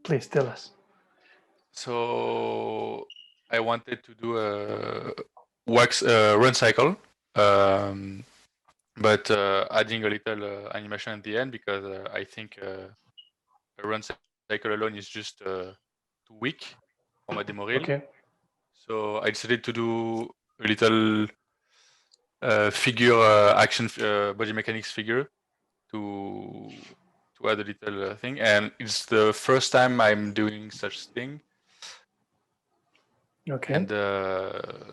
Please tell us. So I wanted to do a run cycle, but adding a little animation at the end because I think a run cycle alone is just too weak for my demo reel. Okay. So I decided to do a little figure action body mechanics figure to add a little thing, and it's the first time I'm doing such thing. Okay. And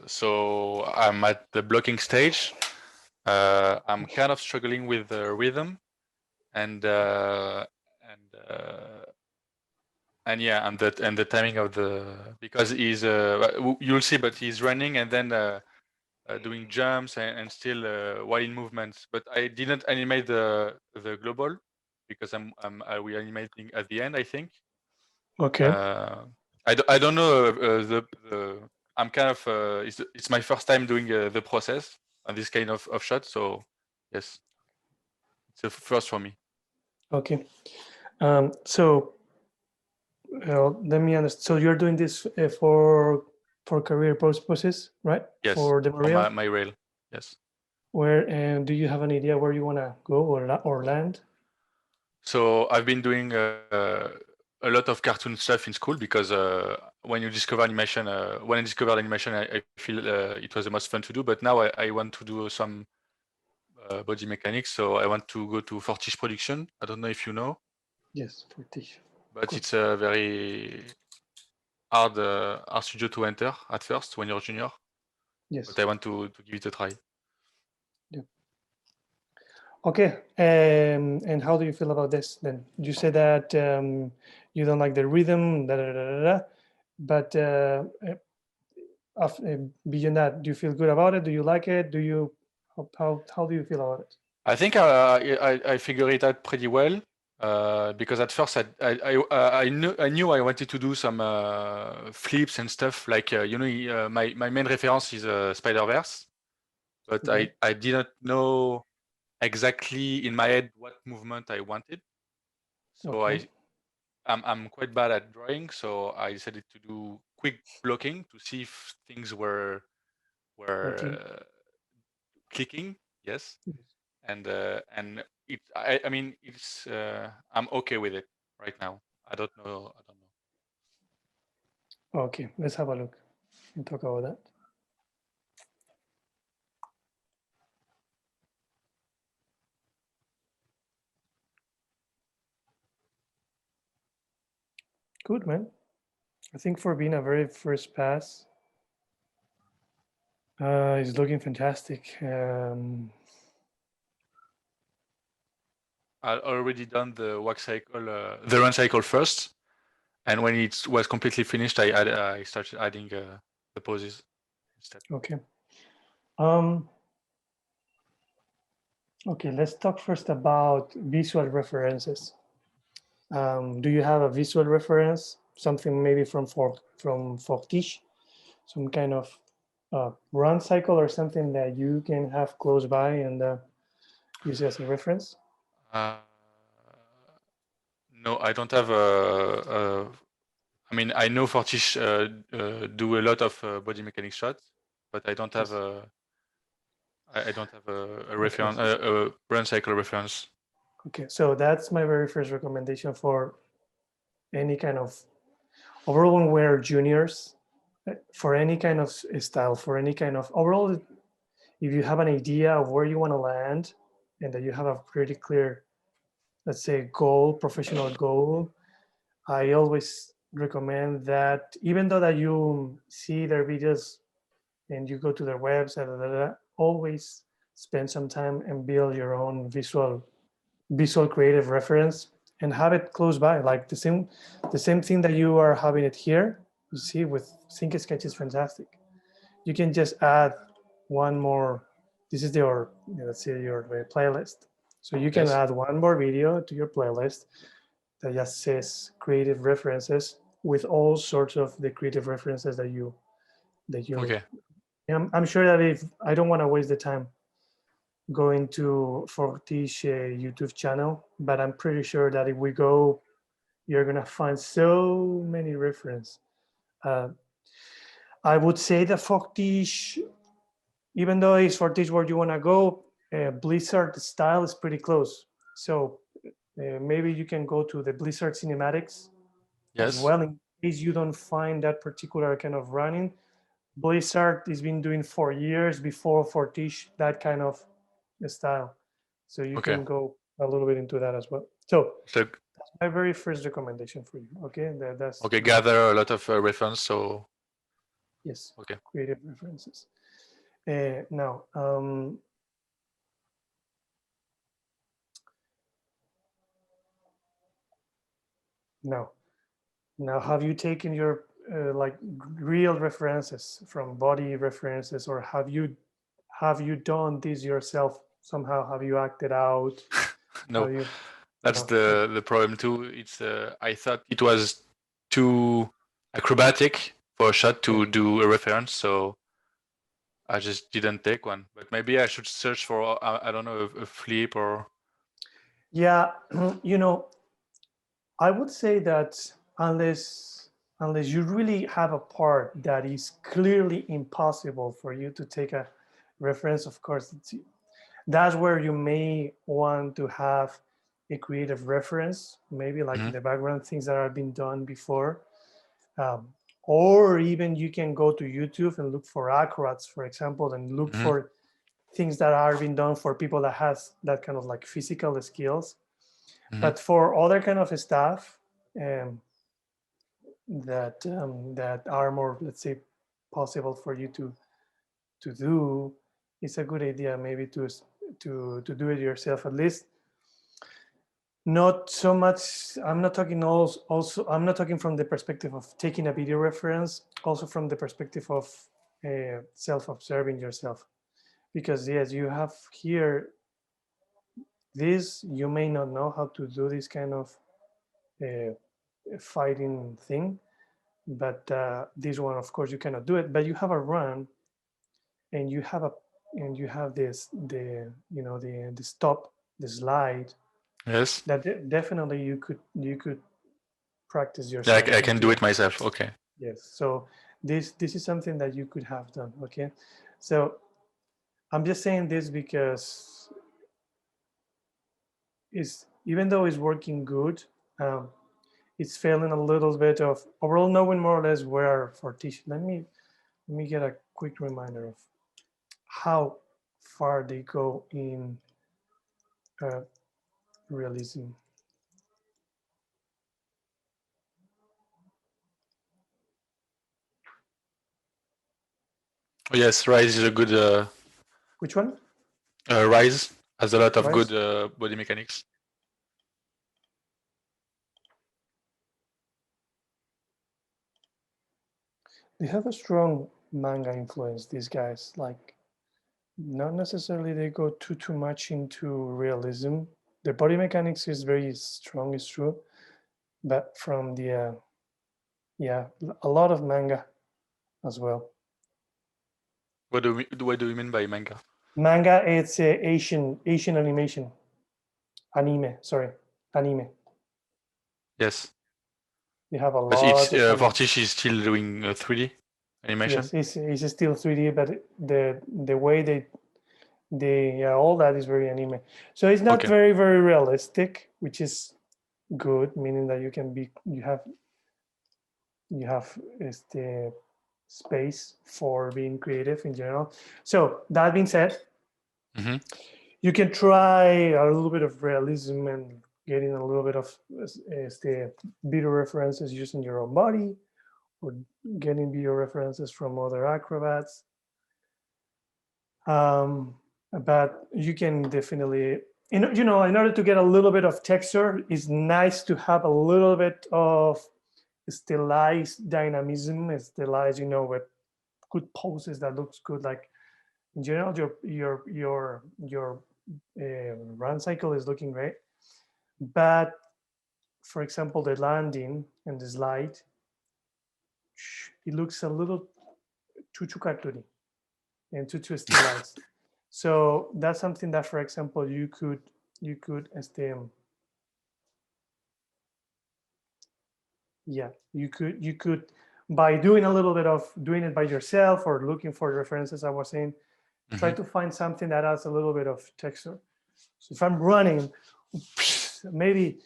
so I'm at the blocking stage. I'm kind of struggling with the rhythm, and yeah, and the timing of the, because he's you'll see, but he's running and then doing jumps and still while in movements. But I didn't animate the global because I will animating at the end, I think. Okay. I don't know the I'm kind of it's my first time doing the process on this kind of shot, so yes, it's a first for me. Okay. So let me understand. So you're doing this for career purposes, right? Yes, For the for Maria. my rail. Yes. Where and do you have an idea where you wanna go or land? So I've been doing a lot of cartoon stuff in school because when you discover animation, when I discovered animation, I feel it was the most fun to do. But now I want to do some body mechanics, so I want to go to Fortiche Production. I don't know if you know, Yes, Fortiche. but it's a very hard studio to enter at first when you're junior. Yes. But I want to give it a try. Yeah. Okay. And how do you feel about this then? You say that you don't like the rhythm, but beyond that, do you feel good about it? Do you like it? Do you how do you feel about it? I think I figure it out pretty well because at first I knew I wanted to do some flips and stuff like my main reference is Spider-Verse, but Okay. I didn't know exactly in my head what movement I wanted. So Okay. I'm quite bad at drawing, so I decided to do quick blocking to see if things were Working. clicking. Yes, Yes. and it I mean it's I'm okay with it right now. I don't know. Okay. Let's have a look and talk about that. Good, man. I think for being a very first pass, it's looking fantastic. I already done the wax cycle, the run cycle first, and when it was completely finished, I started adding the poses instead. Okay. Okay, let's talk first about visual references. Do you have a visual reference, something maybe from Fortiche, some kind of run cycle or something that you can have close by and use as a reference? No, I don't have a I mean, I know Fortiche do a lot of body mechanics shots, but I don't have Yes. I don't have a reference, a run cycle reference. Okay, so that's my very first recommendation for any kind of overall when we're juniors, for any kind of style, for any kind of overall, if you have an idea of where you want to land and that you have a pretty clear, let's say, goal, professional goal, I always recommend that even though that you see their videos and you go to their website, always spend some time and build your own visual creative reference and have it close by, like the same thing that you are having it here. You see, with Sync Sketch is fantastic. You can just add one more. This is your, let's say, your playlist. So you can Yes. add one more video to your playlist that just says creative references with all sorts of the creative references that you Okay. I'm sure that if I don't want to waste the time going to Fortiche YouTube channel, but I'm pretty sure that if we go you're gonna find so many references. I would say that Fortiche, even though it's Fortiche where you wanna go, Blizzard style is pretty close. So maybe you can go to the Blizzard cinematics as Yes. well in case you don't find that particular kind of running. Blizzard has been doing for years before Fortiche that kind of style. So you Okay. can go a little bit into that as well. So So my very first recommendation for you. Okay, that's okay, gather a lot of reference. So yes, okay. creative references. Now, now, now, have you taken your like real references from body references, or have you done this yourself somehow? Have you acted out? No, Have you? that's No. Okay. the problem too. It's I thought it was too acrobatic for a shot Yeah. to do a reference, so I just didn't take one. But maybe I should search for I don't know a flip or. Yeah, you know, I would say that unless you really have a part that is clearly impossible for you to take a reference, of course, that's where you may want to have a creative reference, maybe like Mhm. the background things that have been done before. Um, or even you can go to YouTube and look for acrobats, for example, and look Mhm. for things that are being done for people that has that kind of like physical skills. Mhm. But for other kind of stuff um, that are more, let's say, possible for you to do, it's a good idea maybe to do it yourself at least. Not so much. I'm not talking also. I'm not talking from the perspective of taking a video reference. Also from the perspective of self-observing yourself, because yes, you have here this. You may not know how to do this kind of uh, fighting thing, but this one, of course, you cannot do it. But you have a run, and you have this the stop, the slide. Yes. That definitely you could practice Yeah, yourself I and can do do it. it myself. Okay. Yes. So this is something that you could have done. Okay. So I'm just saying this because it's even though it's working good, um, it's failing a little bit of overall knowing more or less where for teaching. Let me get a quick reminder of how far they go in uh, realism. Oh, yes, Rise is a good Which one? Rise has a lot of good Rise. body mechanics. They have a strong manga influence. These guys, like, not necessarily they go too much into realism. Their body mechanics is very strong, it's true, but from the yeah, a lot of manga as well. What do you mean by manga? Manga, it's Asian animation, anime. Sorry, anime. Yes, You have a but it's lot of anime. Fortiche is still doing 3D animation. Yes, it's still 3D, but the way they yeah, all that is very anime. So it's not Okay. very realistic, which is good, meaning that you have the space for being creative in general. So that being said, Hmm. you can try a little bit of realism and getting a little bit of the video references using your own body, or getting video references from other acrobats. Um, but you can definitely, in order to get a little bit of texture, it's nice to have a little bit of stylized dynamism, stylized, with good poses that looks good. Like in general, your run cycle is looking great, but for example, the landing and the slide, it looks a little too cartoony and too stylized. So that's something that, for example, you could Yeah, you could by doing a little bit of doing it by yourself or looking for references, I was saying, try to find something that adds a little bit of texture. So if I'm running, maybe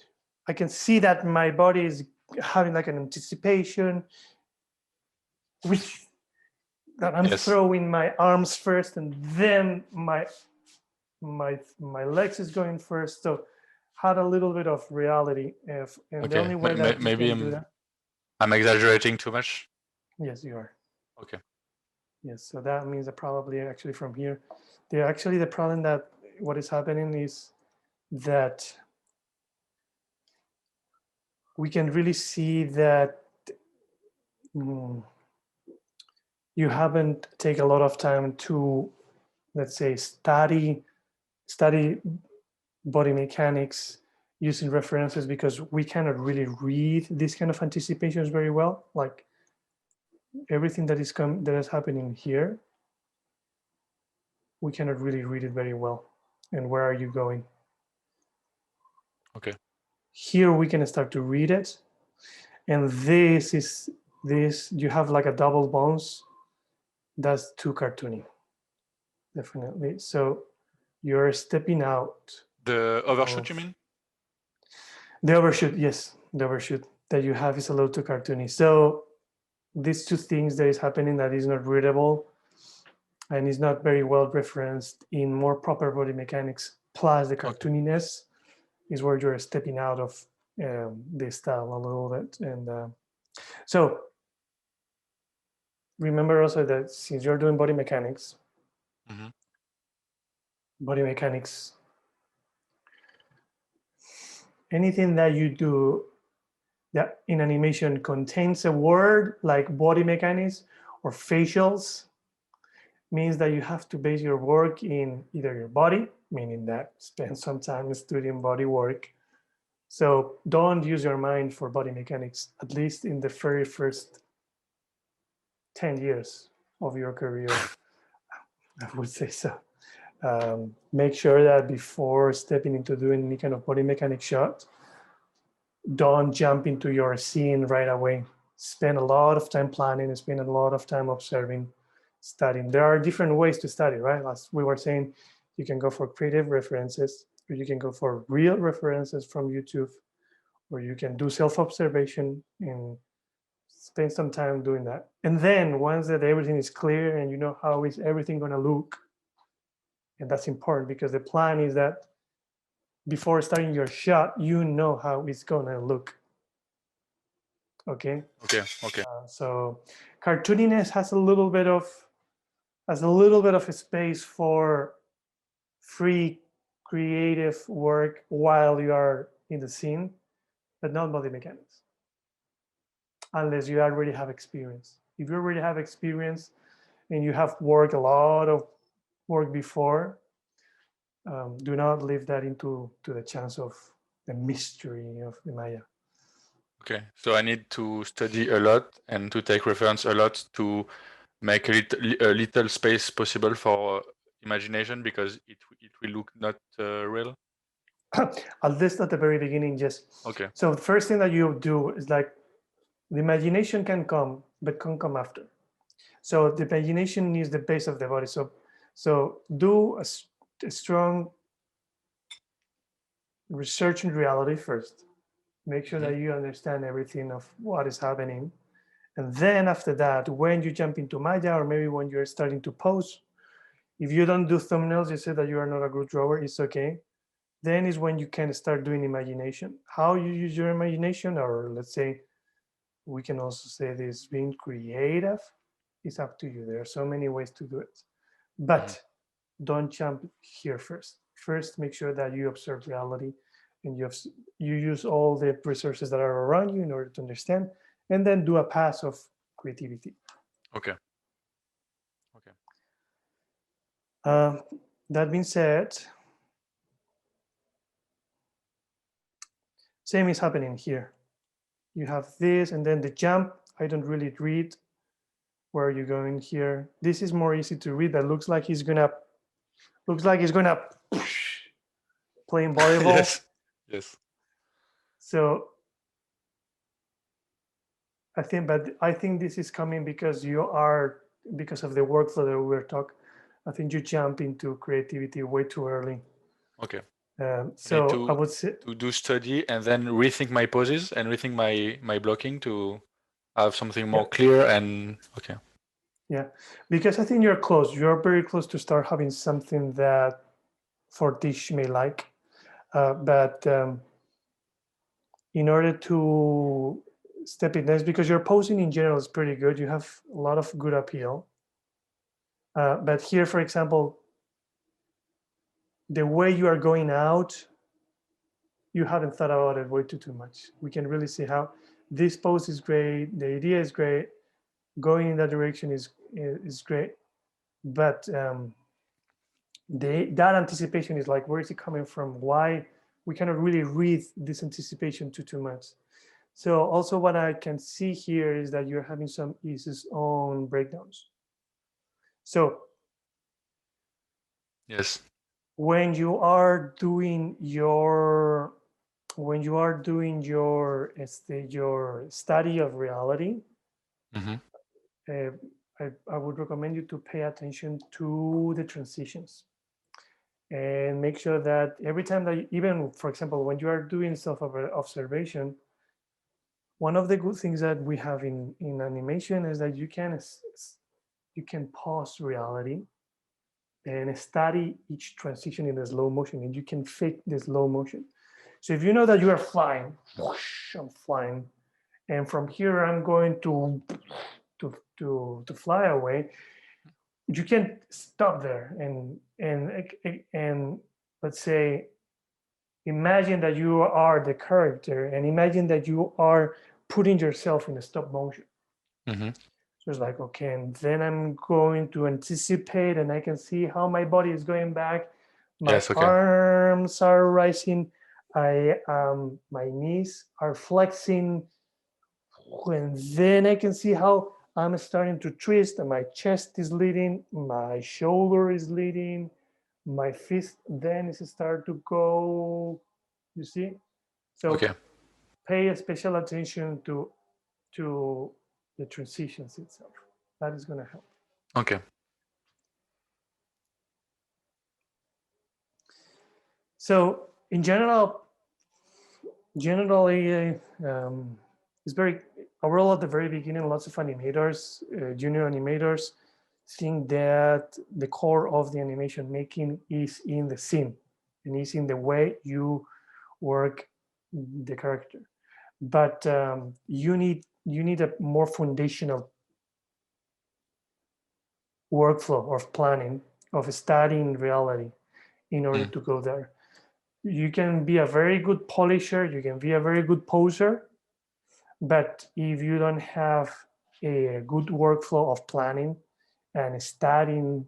I can see that my body is having like an anticipation, that I'm Yes. throwing my arms first and then my legs is going first. So had a little bit of reality, and the only way that you Maybe can do that. I'm exaggerating too much. Yes, you are. Okay. Yes, so that means that probably actually from here, the problem that what is happening is that we can really see that you haven't taken a lot of time to, let's say, study body mechanics using references, because we cannot really read these kind of anticipations very well. Like everything that is happening here, we cannot really read it very well. And where are you going? Okay. Here we can start to read it, and this you have like a double bounce. That's too cartoony, definitely. So you're stepping out. The overshoot, you mean? The overshoot, yes, the overshoot that you have is a little too cartoony. So these two things that is happening that is not readable and is not very well referenced in more proper body mechanics, plus the cartooniness, is where you're stepping out of the style a little bit. And so remember also that since you're doing body mechanics, anything that you do that in animation contains a word like body mechanics or facials means that you have to base your work in either your body, meaning that spend some time studying body work. So don't use your mind for body mechanics, at least in the very first 10 years of your career, I would say so. Make sure that before stepping into doing any kind of body mechanic shot, don't jump into your scene right away. Spend a lot of time planning, spend a lot of time observing, studying. There are different ways to study, right? As we were saying, you can go for creative references, or you can go for real references from YouTube, or you can do self-observation and spend some time doing that. And then once that everything is clear and you know how is everything going to look, and that's important because the plan is that before starting your shot, you know how it's going to look. Okay. So cartooniness has a little bit of a space for free creative work while you are in the scene, but not body mechanics, unless you already have experience. If you already have experience and you have worked a lot of work before, do not leave that into the chance of the mystery of the Maya. Okay, so I need to study a lot and to take reference a lot to make a little space possible for imagination, because it will look not real. At least at the very beginning, yes. Okay. So the first thing that you do is like the imagination can come, but can come after. So the imagination is the base of the body. So do a strong research in reality first. Make sure that you understand everything of what is happening. And then after that, when you jump into Maya, or maybe when you're starting to pose, if you don't do thumbnails, you say that you are not a good drawer, it's okay. Then is when you can start doing imagination. How you use your imagination, or let's say, we can also say this, being creative, is up to you. There are so many ways to do it. But don't jump here first. First, make sure that you observe reality and you use all the resources that are around you in order to understand, and then do a pass of creativity. Okay. That being said, same is happening here. You have this, and then the jump. I don't really read where are you going here. This is more easy to read. That looks like he's gonna playing volleyball. Yes. So I think this is coming because because of the workflow that we were talking. I think you jump into creativity way too early. Okay. So I would say to do study and then rethink my poses and rethink my blocking to have something more clear and okay. Yeah, because I think you're close. You're very close to start having something that Fortiche may like, but in order to step in next, because your posing in general is pretty good. You have a lot of good appeal. But here, for example, the way you are going out, you haven't thought about it way too much. We can really see how this pose is great. The idea is great. Going in that direction is great. But that anticipation is like, where is it coming from? Why? We cannot really read this anticipation too much. So also what I can see here is that you're having some issues on breakdowns. So yes, when you are doing your study of reality, I would recommend you to pay attention to the transitions and make sure that every time that, even for example, when you are doing self-observation, one of the good things that we have in animation is that you can pause reality and study each transition in the slow motion, and you can fake the slow motion. So if you know that you are flying, whoosh, I'm flying, and from here I'm going to fly away, you can stop there and let's say imagine that you are the character and imagine that you are putting yourself in a stop motion. So it's like, okay, and then I'm going to anticipate and I can see how my body is going back. My arms are rising. My knees are flexing. And then I can see how I'm starting to twist and my chest is leading, my shoulder is leading, my fist then is start to go, you see? So pay a special attention to the transitions itself. That is going to help. Okay. So in generally, it's very overall at the very beginning. Lots of animators, junior animators, think that the core of the animation making is in the scene and is in the way you work the character. But you need a more foundational workflow of planning, of studying reality in order to go there. You can be a very good polisher, you can be a very good poser, but if you don't have a good workflow of planning and studying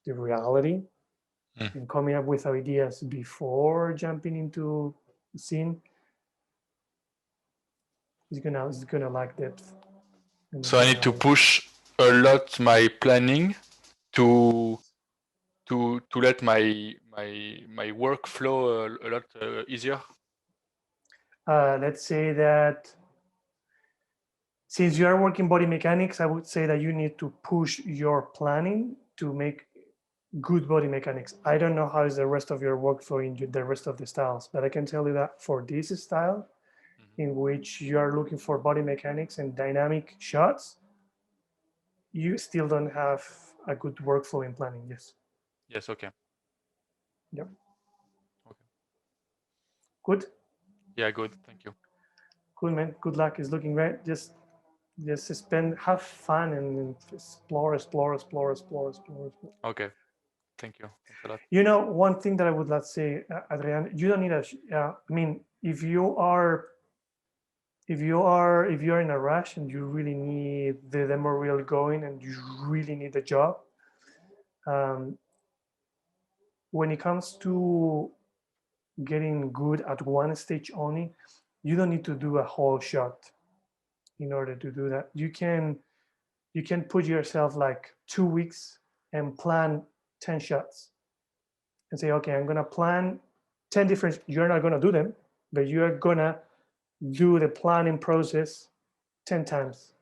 the reality and coming up with ideas before jumping into the scene, it's gonna lack depth. So I need to push a lot my planning to let my workflow a lot easier. Let's say that since you are working body mechanics, I would say that you need to push your planning to make good body mechanics. I don't know how is the rest of your workflow in the rest of the styles, but I can tell you that for this style, in which you are looking for body mechanics and dynamic shots, you still don't have a good workflow in planning. Yes. Yes. Okay. Yep. Okay. Good. Yeah. Good. Thank you. Cool, man. Good luck. It's looking great. Just have fun and explore. Okay. Thank you. Thanks a lot. You know, one thing that I would like to say, Adrian, you don't need I mean, if you're in a rush and you really need the demo reel going and you really need a job, when it comes to getting good at one stage only, you don't need to do a whole shot in order to do that. You can put yourself like 2 weeks and plan 10 shots and say, okay, I'm gonna plan 10 different, you're not gonna do them, but you're gonna do the planning process 10 times.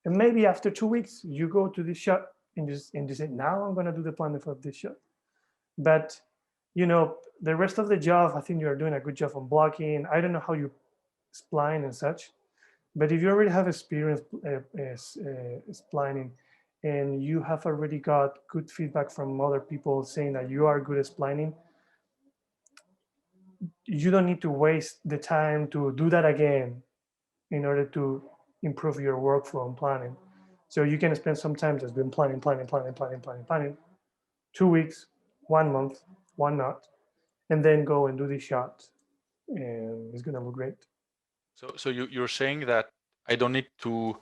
And maybe after 2 weeks, you go to this shot and you say, now I'm going to do the planning for this shot. But, you know, the rest of the job, I think you're doing a good job on blocking. I don't know how you spline and such, but if you already have experience splining and you have already got good feedback from other people saying that you are good at splining, you don't need to waste the time to do that again in order to improve your workflow and planning. So you can spend some time just doing planning, 2 weeks, 1 month, one not, and then go and do the shot, and it's gonna look great. So you're saying that I don't need to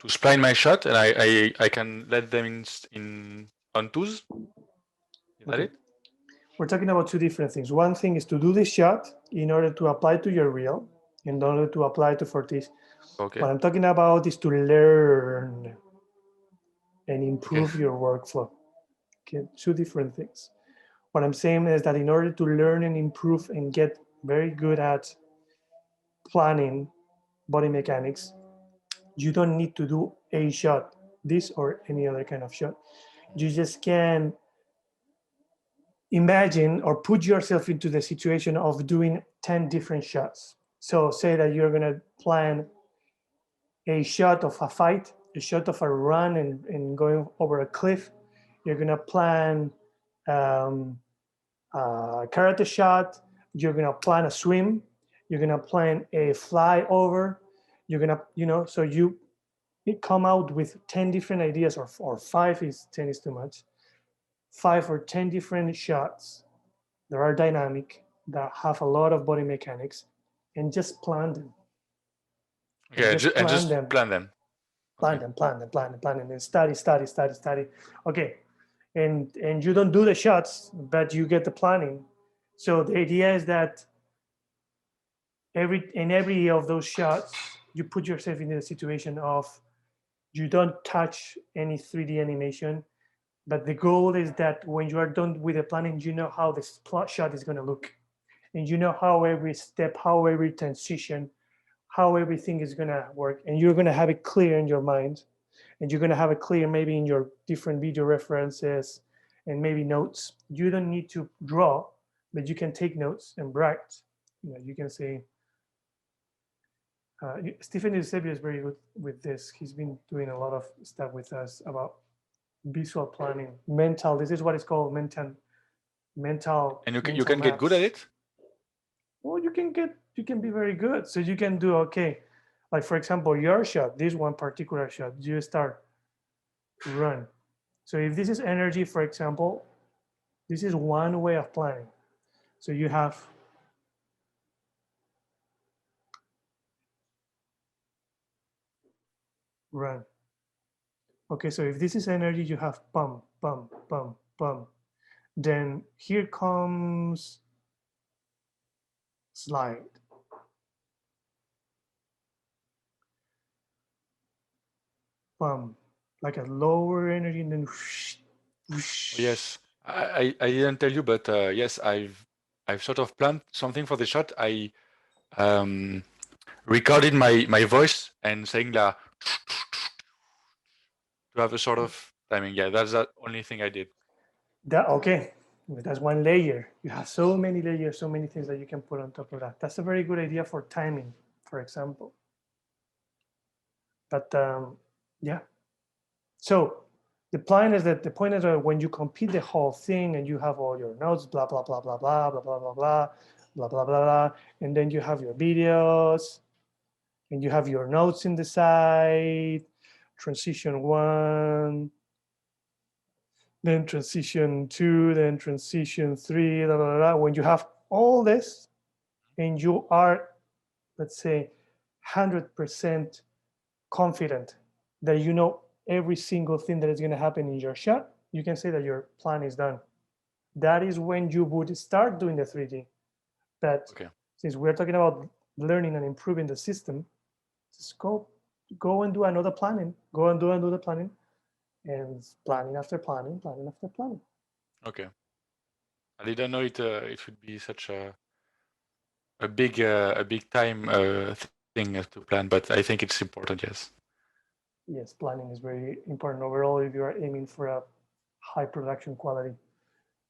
spline my shot, and I can let them in on twos. Is that it? We're talking about two different things. One thing is to do the shot in order to apply to your reel, in order to apply to Fortis. Okay. What I'm talking about is to learn and improve your workflow. Okay, two different things. What I'm saying is that in order to learn and improve and get very good at planning body mechanics, you don't need to do a shot, this or any other kind of shot. You just can imagine or put yourself into the situation of doing 10 different shots. So say that you're going to plan a shot of a fight, a shot of a run and going over a cliff. You're going to plan a karate shot. You're going to plan a swim. You're going to plan a fly over. You're going to, you know, so you come out with 10 different ideas, or 5 is 10 is too much. 5 or 10 different shots that are dynamic, that have a lot of body mechanics, and just plan them. Yeah, just plan them. Plan them, and study. Okay, and you don't do the shots, but you get the planning. So the idea is that every of those shots, you put yourself in the situation of you don't touch any 3D animation, but the goal is that when you are done with the planning, you know how the shot is going to look, and you know how every step, how every transition, how everything is going to work, and you're going to have it clear in your mind, and you're going to have it clear maybe in your different video references and maybe notes. You don't need to draw, but you can take notes and write. You know, you can say, Stephen Eusebio is very good with this. He's been doing a lot of stuff with us about visual planning, mental. This is what it's called mental. And you can get good at it. Well, you can be very good. So you can do, okay, like for example, your shot, this one particular shot, you start run. So if this is energy, for example, this is one way of planning. So you have run. Okay, so if this is energy, you have pump. Then here comes slide. Pump, like a lower energy, and then whoosh, whoosh. Yes, I didn't tell you, but yes, I've sort of planned something for the shot. I recorded my voice and saying that to have a sort of timing. Yeah, that's the only thing I did. Okay, that's one layer. You have so many layers, so many things that you can put on top of that. That's a very good idea for timing, for example. But yeah. So the point is that when you complete the whole thing and you have all your notes, blah blah blah blah blah blah blah blah blah blah blah blah, and then you have your videos, and you have your notes in the side, transition 1, then transition 2, then transition 3, blah, blah, blah. When you have all this and you are, let's say, 100% confident that you know every single thing that is going to happen in your shot, you can say that your plan is done. That is when you would start doing the 3D. But since we're talking about learning and improving the system, just go and do another planning. Go and do another planning, and planning after planning. Okay. I didn't know it would be such a big time thing to plan, but I think it's important, yes. Yes, planning is very important overall if you are aiming for a high production quality,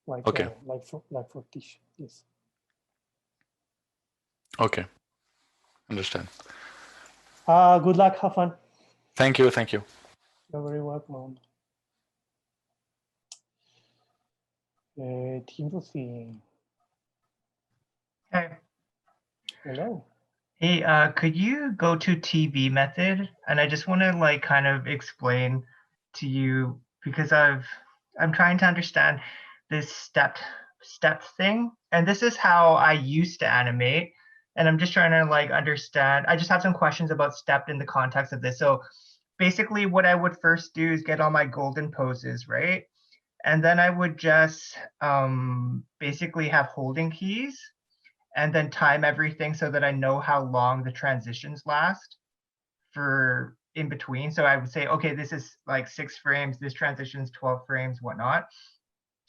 Okay. like for Tish. Yes. Okay. Understand. Good luck. Have fun. Thank you. Thank you. You're very welcome. Timothy. Hey. Hello. Hey, could you go to TV method? And I just want to like kind of explain to you because I'm trying to understand this step thing. And this is how I used to animate. And I'm just trying to like understand. I just have some questions about step in the context of this. So basically what I would first do is get all my golden poses, right? And then I would just basically have holding keys and then time everything so that I know how long the transitions last for in between. So I would say, okay, this is like 6 frames, this transition's 12 frames, whatnot.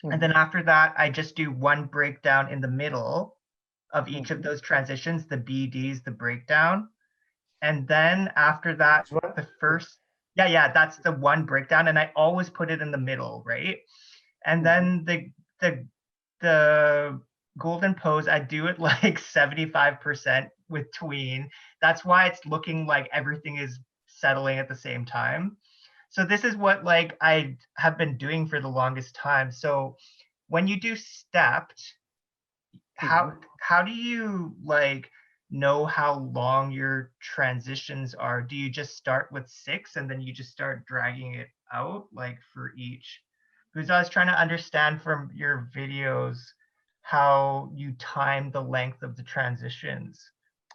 Mhm. And then after that, I just do one breakdown in the middle of each of those transitions, the BDs, the breakdown. And then after that, the first, yeah, that's the one breakdown. And I always put it in the middle, right? And then the golden pose, I do it like 75% with tween. That's why it's looking like everything is settling at the same time. So this is what like I have been doing for the longest time. So when you do stepped, how do you like know how long your transitions are? Do you just start with 6 and then you just start dragging it out like for each? Because I was trying to understand from your videos how you time the length of the transitions.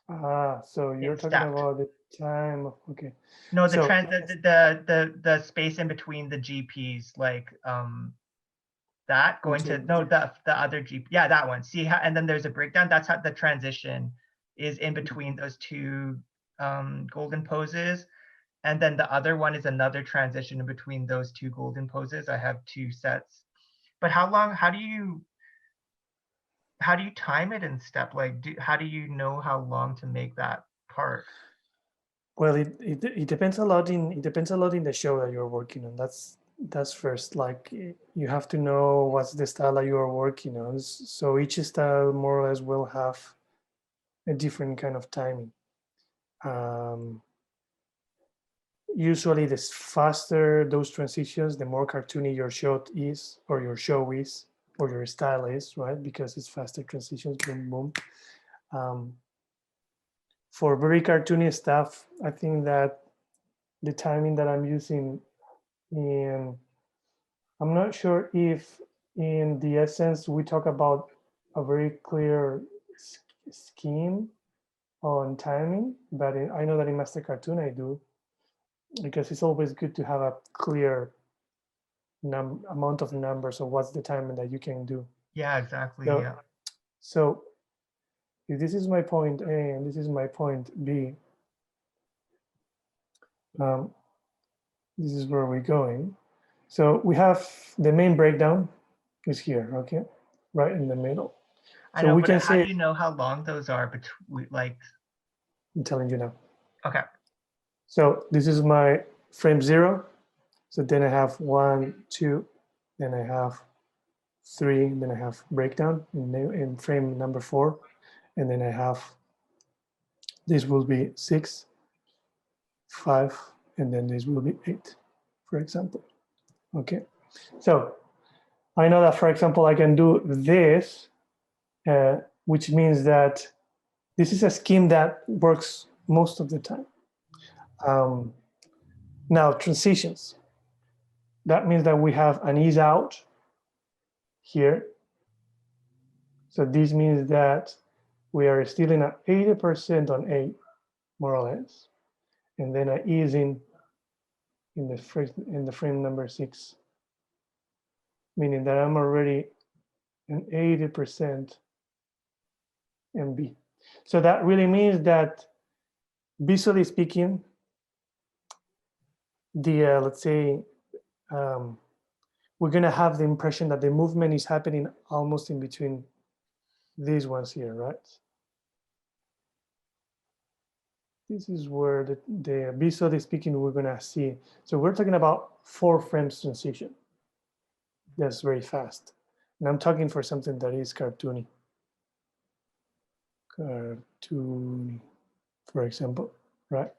So you're talking stepped. about the time. Okay. No, So- the space in between the GPs, like that going to no the other GP. Yeah, that one. See how, and then there's a breakdown. That's how the transition is in between those two golden poses. And then the other one is another transition in between those two golden poses. I have 2 sets. But how long, how do you time it in step? Like, how do you know how long to make that part? Well, it depends a lot in the show that you're working on. That's first. Like you have to know what's the style that you are working on. So each style more or less will have a different kind of timing. Usually, the faster those transitions, the more cartoony your shot is, or your show is, or your style is, right? Because it's faster transitions, boom, boom. For very cartoony stuff, I think that the timing that I'm using I'm not sure if in the essence we talk about a very clear scheme on timing, but I know that in Master Cartoon I do, because it's always good to have a clear amount of numbers of what's the timing that you can do. Yeah, exactly. So, yeah. So if this is my point A and this is my point B, this is where we're going. So we have the main breakdown is here, okay, right in the middle. I So know, we but can how say, do you know how long those are between, like? I'm telling you now. Okay. So this is my frame 0. So then I have 1, 2, then I have 3, then I have breakdown in frame number 4, and then I have, this will be 6, 5, and then this will be 8, for example. Okay, so I know that, for example, I can do this, which means that this is a scheme that works most of the time. Now, transitions. That means that we have an ease out here. So this means that we are still in at 80% on 8, more or less, and then I ease in the frame number 6, meaning that I'm already in 80% MB. So that really means that, visually speaking, the let's say we're gonna have the impression that the movement is happening almost in between these ones here, right? this is where the visually speaking we're gonna see. So we're talking about 4 frames transition. That's very fast. And I'm talking for something that is cartoony. Cartoony, for example, right?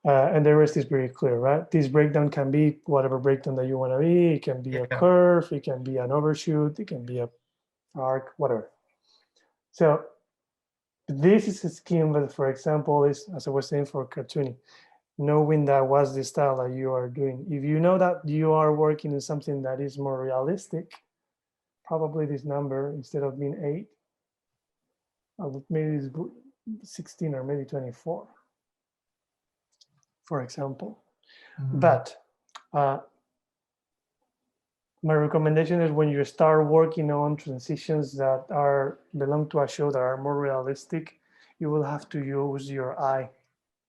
And the rest is very clear, right? This breakdown can be whatever breakdown that you want to be. It can be a curve, it can be an overshoot, it can be a arc, whatever. So this is a scheme that, for example, is, as I was saying, for cartooning, knowing that what's the style that you are doing. If you know that you are working in something that is more realistic, probably this number, instead of being 8, I would maybe 16 or maybe 24, for example. But my recommendation is when you start working on transitions that belong to a show that are more realistic, you will have to use your eye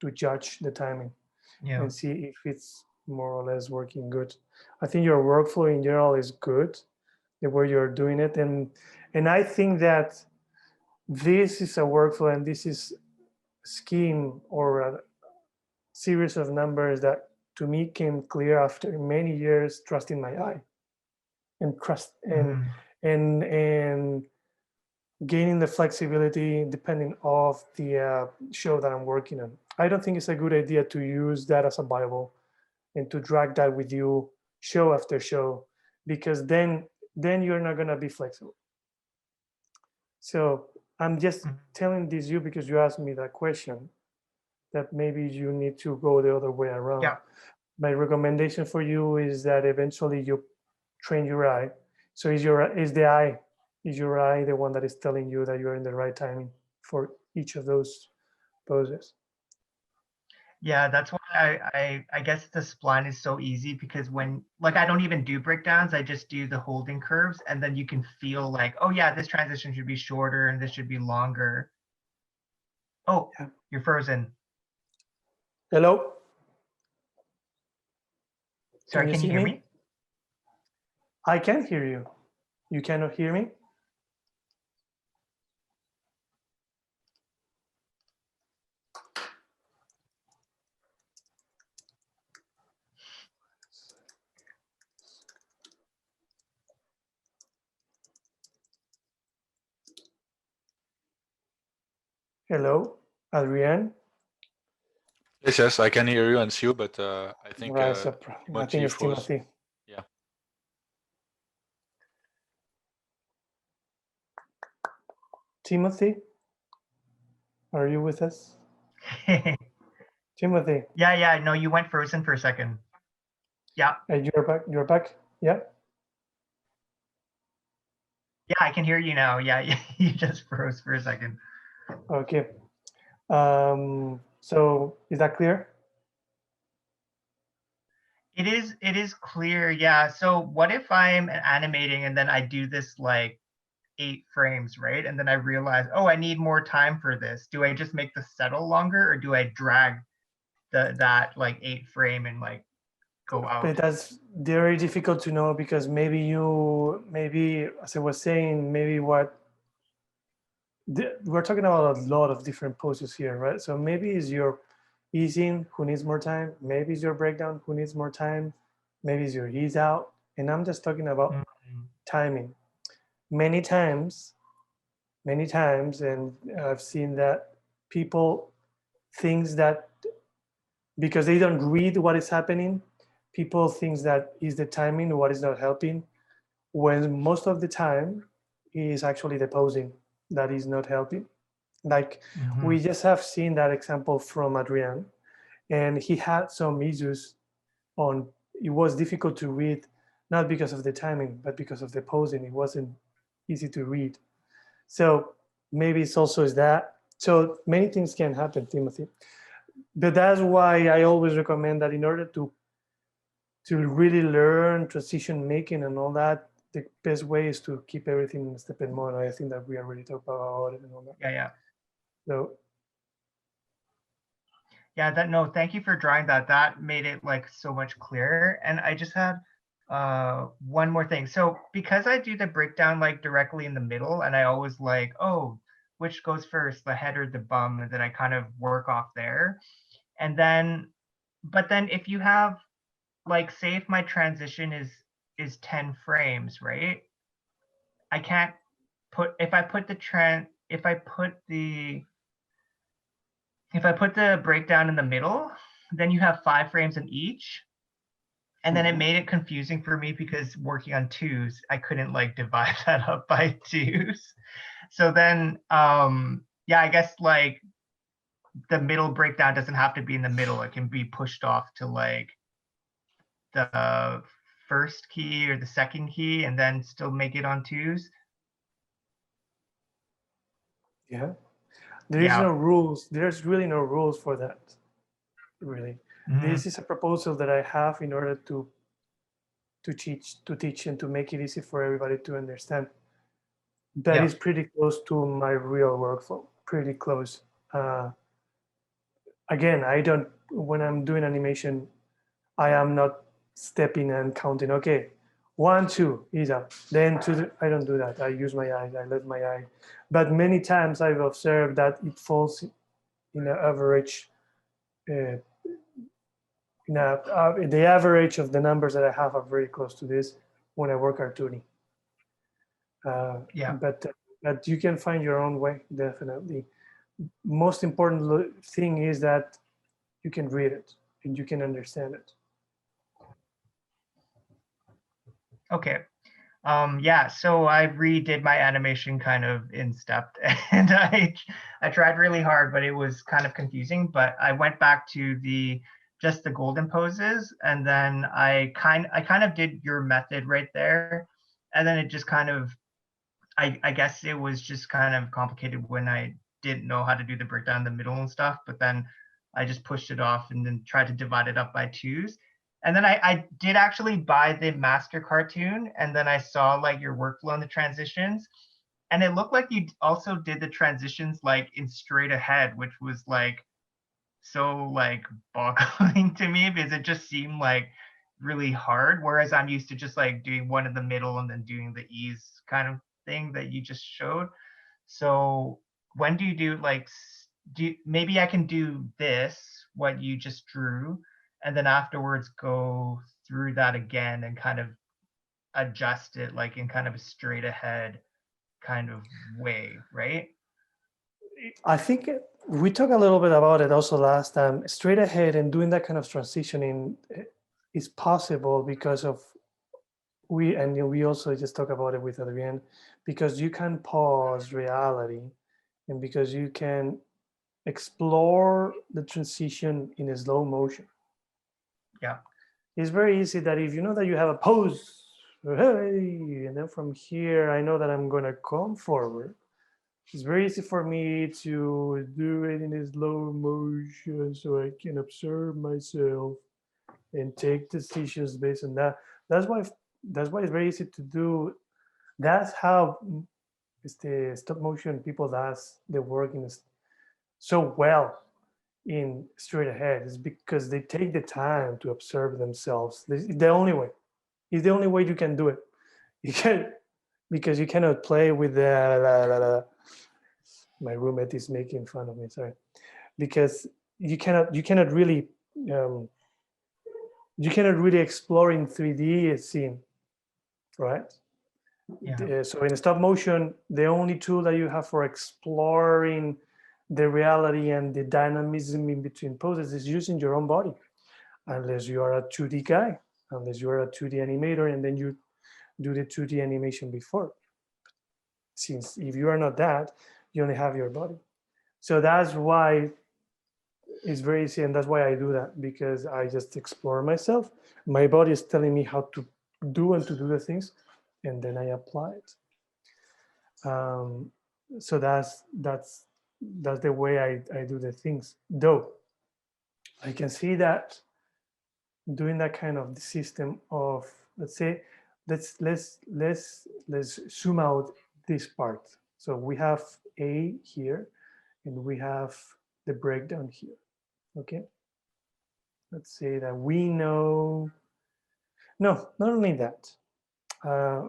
to judge the timing and see if it's more or less working good. I think your workflow in general is good, the way you're doing it. And I think that this is a workflow and this is scheme or a series of numbers that to me came clear after many years trusting my eye and trust and gaining the flexibility depending of the show that I'm working on. I don't think it's a good idea to use that as a Bible and to drag that with you show after show, because then you're not gonna be flexible. So I'm just telling this you because you asked me that question, that maybe you need to go the other way around. Yeah. My recommendation for you is that eventually you train your eye. So is your eye the one that is telling you that you're in the right timing for each of those poses? Yeah, that's why I guess the spline is so easy, because when, like, I don't even do breakdowns, I just do the holding curves, and then you can feel like, oh yeah, this transition should be shorter and this should be longer. Oh, yeah. You're frozen. Hello? Sorry, can you hear me? I can hear you. You cannot hear me? Hello, Adrian? Yes, I can hear you and see you, but I think I think it's froze. Timothy. Yeah. Timothy, are you with us? Timothy. Yeah, no, you went frozen for a second. Yeah. You're back? Yeah? Yeah, I can hear you now. Yeah, you just froze for a second. Okay. So is that clear? It is clear, yeah. So what if I'm animating and then I do this like 8 frames, right? And then I realize, oh, I need more time for this. Do I just make the settle longer, or do I drag that like 8 frame and like go out? But that's very difficult to know, because maybe as I was saying, we're talking about a lot of different poses here, right? So maybe it's your ease in who needs more time, maybe it's your breakdown who needs more time, maybe it's your ease out, and I'm just talking about timing. Many times, and I've seen that people think that because they don't read what is happening, people think that is the timing what is not helping, when most of the time is actually the posing that is not helping. Like we just have seen that example from Adrian, and he had some issues on, it was difficult to read, not because of the timing, but because of the posing. It wasn't easy to read. So maybe it's also is that. So many things can happen, Timothy. But that's why I always recommend that in order to really learn transition making and all that, the best way is to keep everything in step and mode. I think that we already talked about it and all that. Yeah. So yeah, thank you for drawing that. That made it like so much clearer. And I just had one more thing. So because I do the breakdown like directly in the middle, and I always like, oh, which goes first, the head or the bum, and then I kind of work off there. And then, but then if you have, like, say if my transition is 10 frames, right? I can't put, if I put the breakdown in the middle, then you have 5 frames in each. And then it made it confusing for me because working on 2s, I couldn't like divide that up by 2s. So then, yeah, I guess like the middle breakdown doesn't have to be in the middle. It can be pushed off to like the first key or the second key and then still make it on 2s. Yeah. There is Yeah. no rules. There's really no rules for that, really. This is a proposal that I have in order to teach and to make it easy for everybody to understand. That is pretty close to my real workflow, pretty close. Again, when I'm doing animation, I am not stepping and counting, okay, 1, 2 is up, then 2, I don't do that. I use my eyes, I let my eye. But many times I've observed that it falls in an average, the average of the numbers that I have are very close to this when I work cartooning. But you can find your own way, definitely. Most important thing is that you can read it and you can understand it. Okay. Yeah, so I redid my animation kind of in step, and I tried really hard, but it was kind of confusing. But I went back to just the golden poses, and then I kind of did your method right there, and then it just kind of, I guess it was just kind of complicated when I didn't know how to do the breakdown in the middle and stuff. But then I just pushed it off and then tried to divide it up by 2s. And then I did actually buy the master cartoon, and then I saw like your workflow and the transitions, and it looked like you also did the transitions like in straight ahead, which was like so like boggling to me because it just seemed like really hard. Whereas I'm used to just like doing one in the middle and then doing the ease kind of thing that you just showed. So when do you do like, maybe I can do this, what you just drew, and then afterwards go through that again and kind of adjust it like in kind of a straight ahead kind of way, right? I think we talked a little bit about it also last time. Straight ahead and doing that kind of transitioning is possible because of we also just talk about it with Adrian, because you can pause reality and because you can explore the transition in a slow motion. Yeah. It's very easy that if you know that you have a pose, hey, and then from here, I know that I'm going to come forward. It's very easy for me to do it in a slow motion so I can observe myself and take decisions based on that. That's why it's very easy to do. That's how the stop motion people does the work so well in straight ahead is because they take the time to observe themselves. It's the only way. It's the only way you can do it. You can, because you cannot play with the my roommate is making fun of me, sorry. Because you cannot really explore in 3D a scene, right? Yeah. So in stop motion, the only tool that you have for exploring the reality and the dynamism in between poses is using your own body, unless you are a 2D guy, unless you are a 2D animator and then you do the 2D animation before. Since if you are not that, you only have your body. So that's why it's very easy, and that's why I do that, because I just explore myself. My body is telling me how to do and to do the things, and then I apply it. So that's the way I do the things. Though I can see that doing that kind of the system of, let's say, let's zoom out this part. So we have A here, and we have the breakdown here. Okay. Let's say that we know. No, not only that.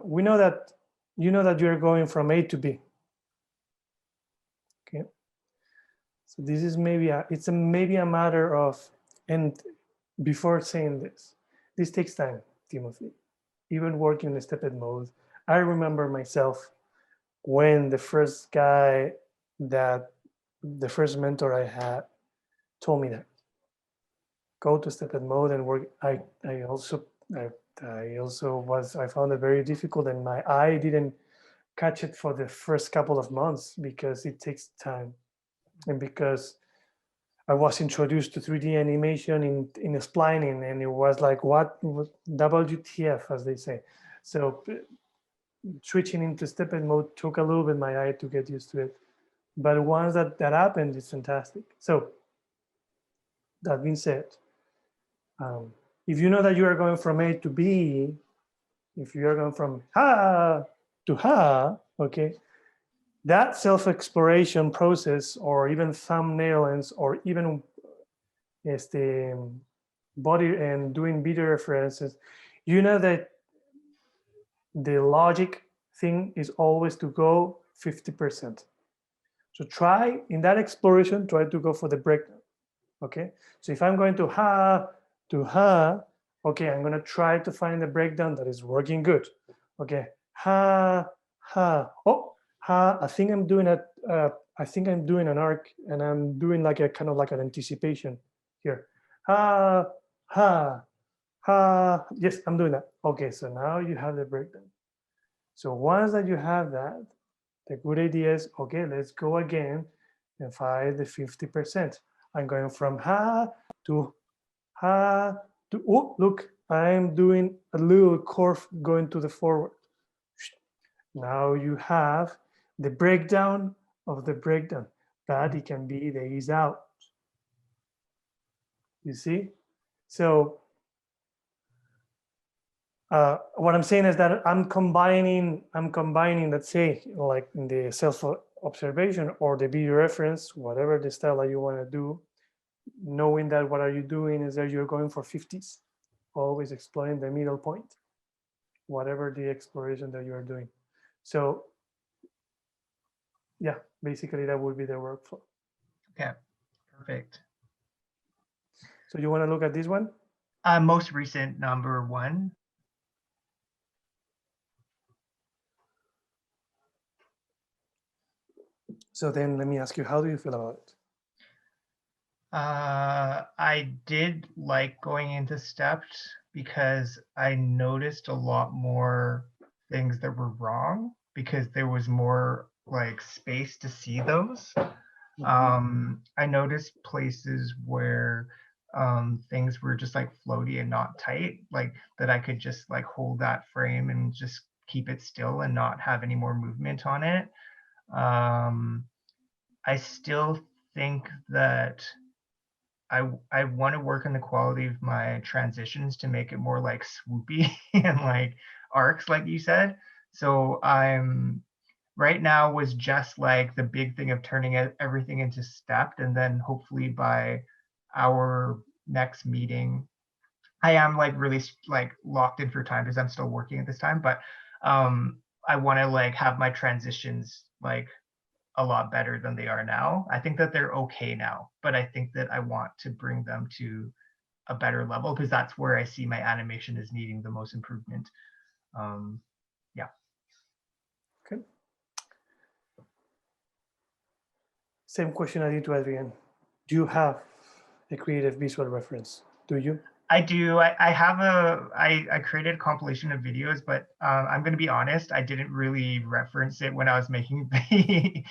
We know that you know that you're going from A to B. So this is maybe maybe a matter of, and before saying this takes time, Timothy. Even working in the stepped mode, I remember myself when the first mentor I had told me that go to stepped mode and work. I found it very difficult, and my eye didn't catch it for the first couple of months because it takes time, and because I was introduced to 3D animation in splining, and it was like, what WTF, as they say. So switching into stepped mode took a little bit my eye to get used to it. But once that happened, it's fantastic. So that being said, if you know that you are going from A to B, if you are going from ha to ha, okay, that self-exploration process, or even thumbnails, or even body and doing video references, you know that the logic thing is always to go 50%. So try in that exploration, try to go for the breakdown. Okay, so if I'm going to ha, okay, I'm going to try to find the breakdown that is working good. Okay, ha, oh, ha, I think I'm doing an arc, and I'm doing like a kind of like an anticipation here. Ha, yes, I'm doing that. Okay, so now you have the breakdown. So once that you have that, the good idea is, okay, let's go again and find the 50%. I'm going from ha to, oh, look, I'm doing a little curve going to the forward. Now you have the breakdown of the breakdown, but it can be the ease out. You see? So what I'm saying is that I'm combining, let's say, like in the self-observation or the video reference, whatever the style that you want to do, knowing that what are you doing is that you're going for 50s, always exploring the middle point, whatever the exploration that you're doing. So yeah, basically that would be the workflow. Okay, perfect. So you want to look at this one? Most recent number 1. So then let me ask you, how do you feel about it? I did like going into stepped because I noticed a lot more things that were wrong because there was more like space to see those. I noticed places where things were just like floaty and not tight, like that I could just like hold that frame and just keep it still and not have any more movement on it. I still think that I want to work on the quality of my transitions to make it more like swoopy and like arcs, like you said. So I'm right now was just like the big thing of turning everything into stepped, and then hopefully by our next meeting, I am like really like locked in for time because I'm still working at this time, but I want to like have my transitions like a lot better than they are now. I think that they're okay now, but I think that I want to bring them to a better level because that's where I see my animation is needing the most improvement. Yeah. Okay. Same question I did to Adrian. Do you have a creative visual reference? Do you? I do. I have I created a compilation of videos, but I'm going to be honest, I didn't really reference it when I was making the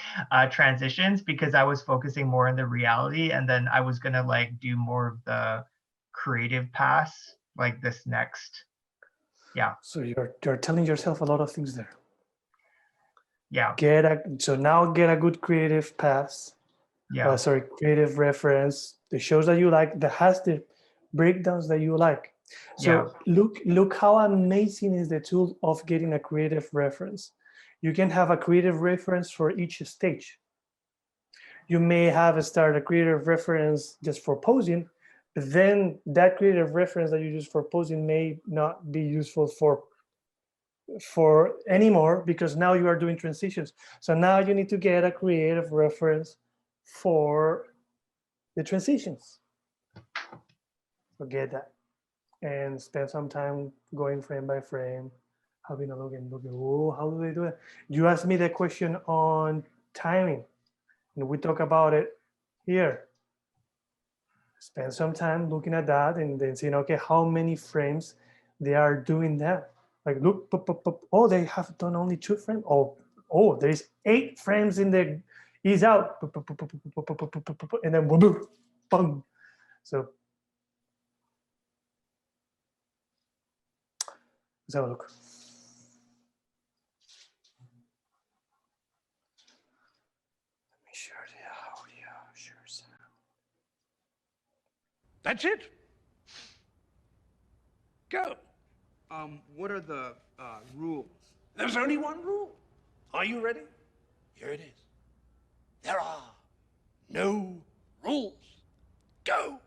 transitions because I was focusing more on the reality, and then I was going to like do more of the creative pass like this next. Yeah. So you're telling yourself a lot of things there. Yeah. So now get a good creative pass. Yeah. Creative reference. The shows that you like, that has the breakdowns that you like. So yeah. Look how amazing is the tool of getting a creative reference. You can have a creative reference for each stage. You may have a creative reference just for posing, but then that creative reference that you use for posing may not be useful for anymore because now you are doing transitions. So now you need to get a creative reference for the transitions. Forget that. And spend some time going frame by frame, having a look and looking, oh, how do they do it? You asked me the question on timing, and we talk about it here. Spend some time looking at that and then saying, okay, how many frames they are doing that? Like, look, oh, they have done only 2 frames. Oh, there's 8 frames in the ease out, and then boom, boom. So let's have a look. Let me share the audio. Share sound. That's it. Go. What are the rules? There's only one rule. Are you ready? Here it is. There are no rules. Go.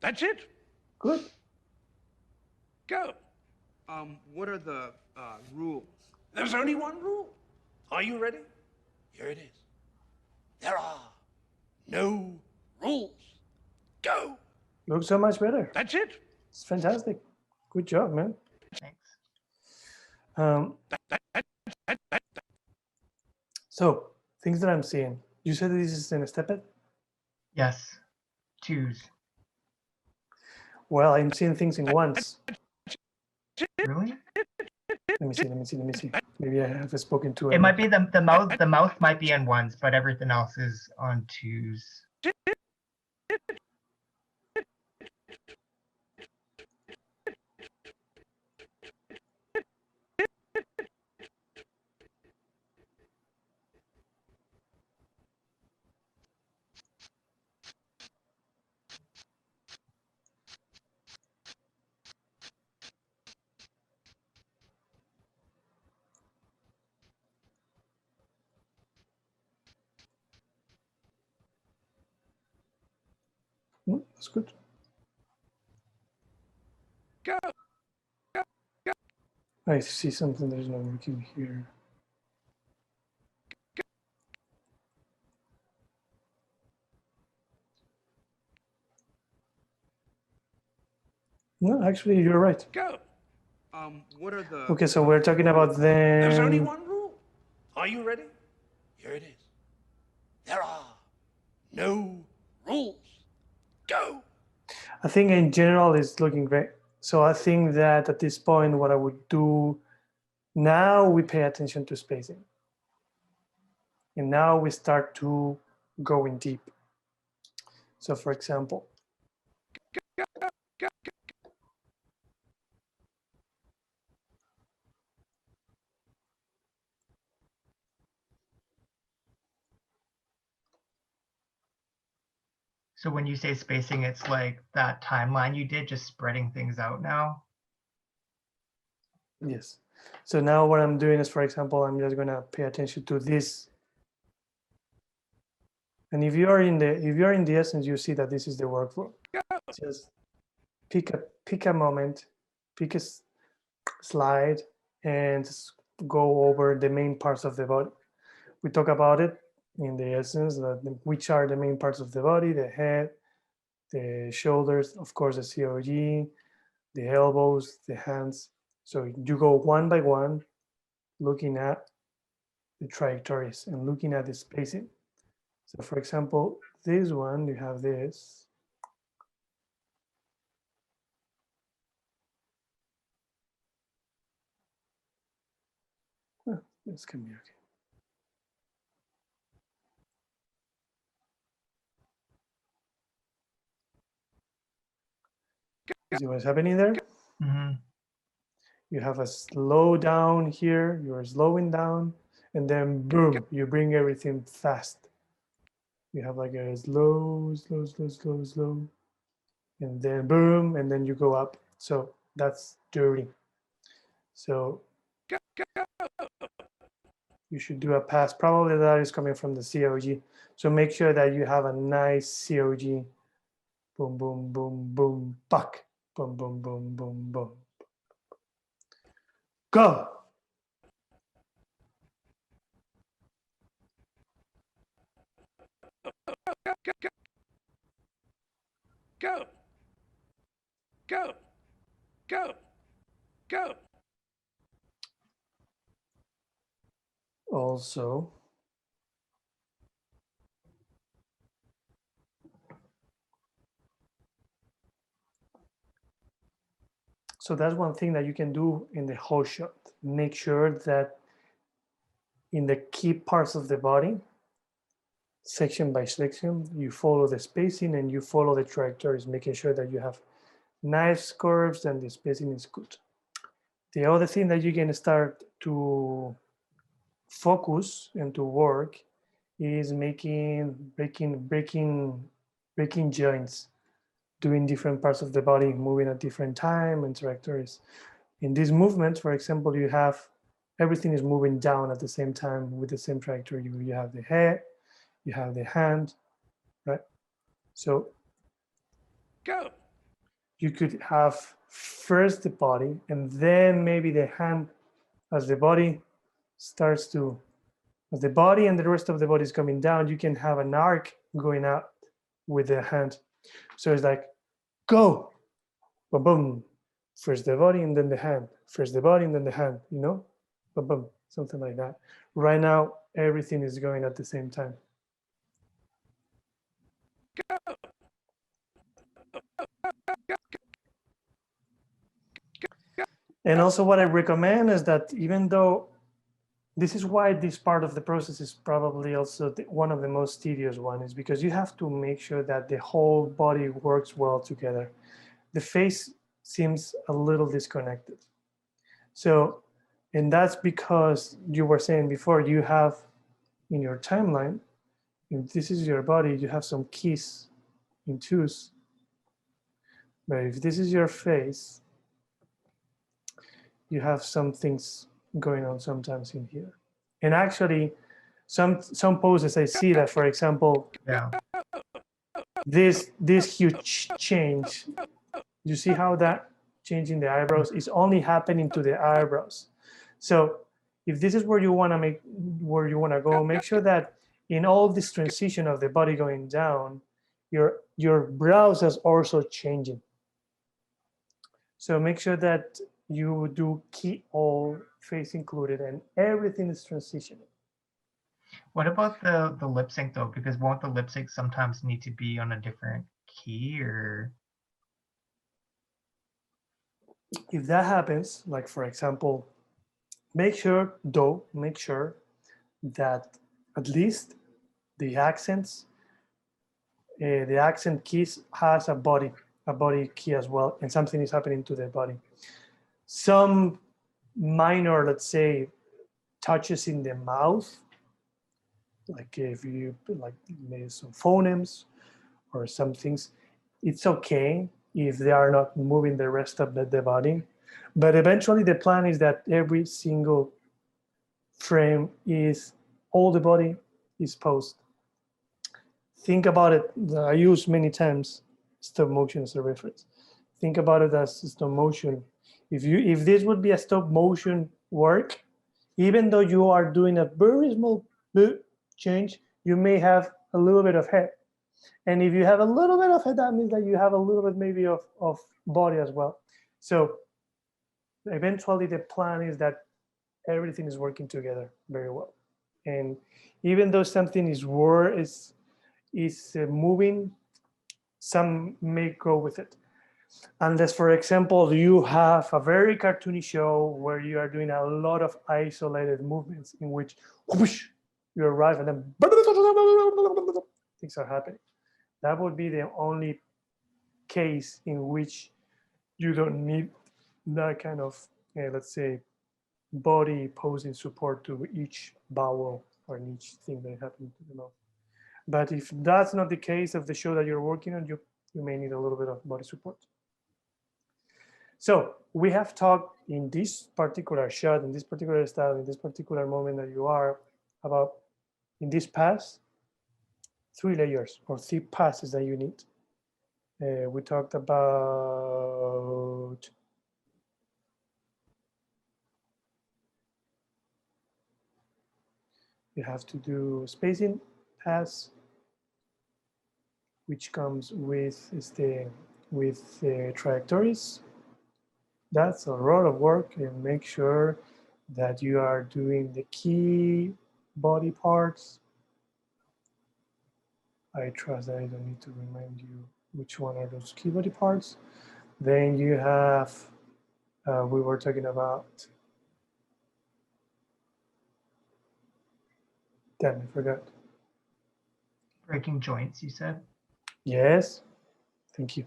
That's it. Good. Go. What are the rules? There's only one rule. Are you ready? Here it is. There are no rules. Go. Looks so much better. That's it. It's fantastic. Good job, man. Thanks. So things that I'm seeing. You said this is in a step it? Yes. Twos. Well, I'm seeing things in ones. Really? Let me see. Maybe I have spoken to It might be the mouth. The mouth might be in ones, but everything else is on twos. That's good. Go. I see something that is not working here. No, actually, you're right. Go. What are the Okay, so we're talking about There's only then. one rule. Are you ready? Here it is. There are no rules. Go. I think in general it's looking great. So I think that at this point, what I would do now, we pay attention to spacing. And now we start to go in deep. So for example, So when you say spacing, it's like that timeline you did, just spreading things out now. yes. So now what I'm doing is, for example, I'm just gonna pay attention to this. And if you're in the essence, you see that this is the workflow. Just pick a moment, pick a slide, and just go over the main parts of the body. We talk about it in the essence, which are the main parts of the body: the head, the shoulders, of course, the COG, the elbows, the hands. So you go one by one, looking at the trajectories and looking at the spacing. So for example, this one, you have this. Oh, this can be okay. See what's happening there? Mm-hmm. You have a slow down here, you're slowing down, and then boom, you bring everything fast. You have like a slow, and then boom, and then you go up. So that's dirty. So you should do a pass. Probably that is coming from the COG. So make sure that you have a nice COG. Boom, boom, boom, boom, buck. Boom, boom, boom, boom, boom. Go. Go. Go. Go. Go. Also, so that's one thing that you can do in the whole shot. Make sure that in the key parts of the body, section by section, you follow the spacing and you follow the trajectories, making sure that you have nice curves and the spacing is good. The other thing that you can start to focus and to work is breaking joints, doing different parts of the body, moving at different time and trajectories. In these movements, for example, you have everything is moving down at the same time with the same trajectory. You have the head, you have the hand, right? So Go. you could have first the body and then maybe the hand as the body starts to, as the body and the rest of the body is coming down, you can have an arc going out with the hand. So it's like, go, boom, boom. First the body and then the hand. First the body and then the hand, you know? Boom, boom, something like that. Right now, everything is going at the same time. And also what I recommend is that even though this is why this part of the process is probably also one of the most tedious one, is because you have to make sure that the whole body works well together. The face seems a little disconnected. So, and that's because you were saying before, you have in your timeline, if this is your body, you have some keys in twos. But if this is your face, you have some things going on sometimes in here. And actually, some poses I see that, for example, Yeah. this huge change, you see how that changing the eyebrows is only happening to the eyebrows. So if this is where you want to go, make sure that in all this transition of the body going down, your brows is also changing. So make sure that you do key all face included and everything is transitioning. What about the lip sync though? Because won't the lip sync sometimes need to be on a different key or? If that happens, like for example, make sure that at least the accents, the accent keys has a body key as well, and something is happening to the body. Some minor, let's say, touches in the mouth, like if you like maybe some phonemes or some things, it's okay if they are not moving the rest of the body. But eventually the plan is that every single frame is, all the body is posed. Think about it, I use many times stop motion as a reference. Think about it as stop motion. If this would be a stop motion work, even though you are doing a very small change, you may have a little bit of head. And if you have a little bit of head, that means that you have a little bit maybe of body as well. So eventually the plan is that everything is working together very well. And even though something is moving, some may go with it. Unless, for example, you have a very cartoony show where you are doing a lot of isolated movements in which whoosh, you arrive and then things are happening. That would be the only case in which you don't need that kind of, let's say, body posing support to each vowel or each thing that happens to the mouth. But if that's not the case of the show that you're working on, you may need a little bit of body support. So we have talked in this particular shot, in this particular style, in this particular moment that you are about, in this pass, 3 layers or 3 passes that you need. We talked about you have to do spacing, pass, which comes with trajectories. That's a lot of work, and make sure that you are doing the key body parts. I trust that I don't need to remind you which one are those key body parts. Then you have, we were talking about, damn, I forgot. Breaking joints, you said? Yes, thank you.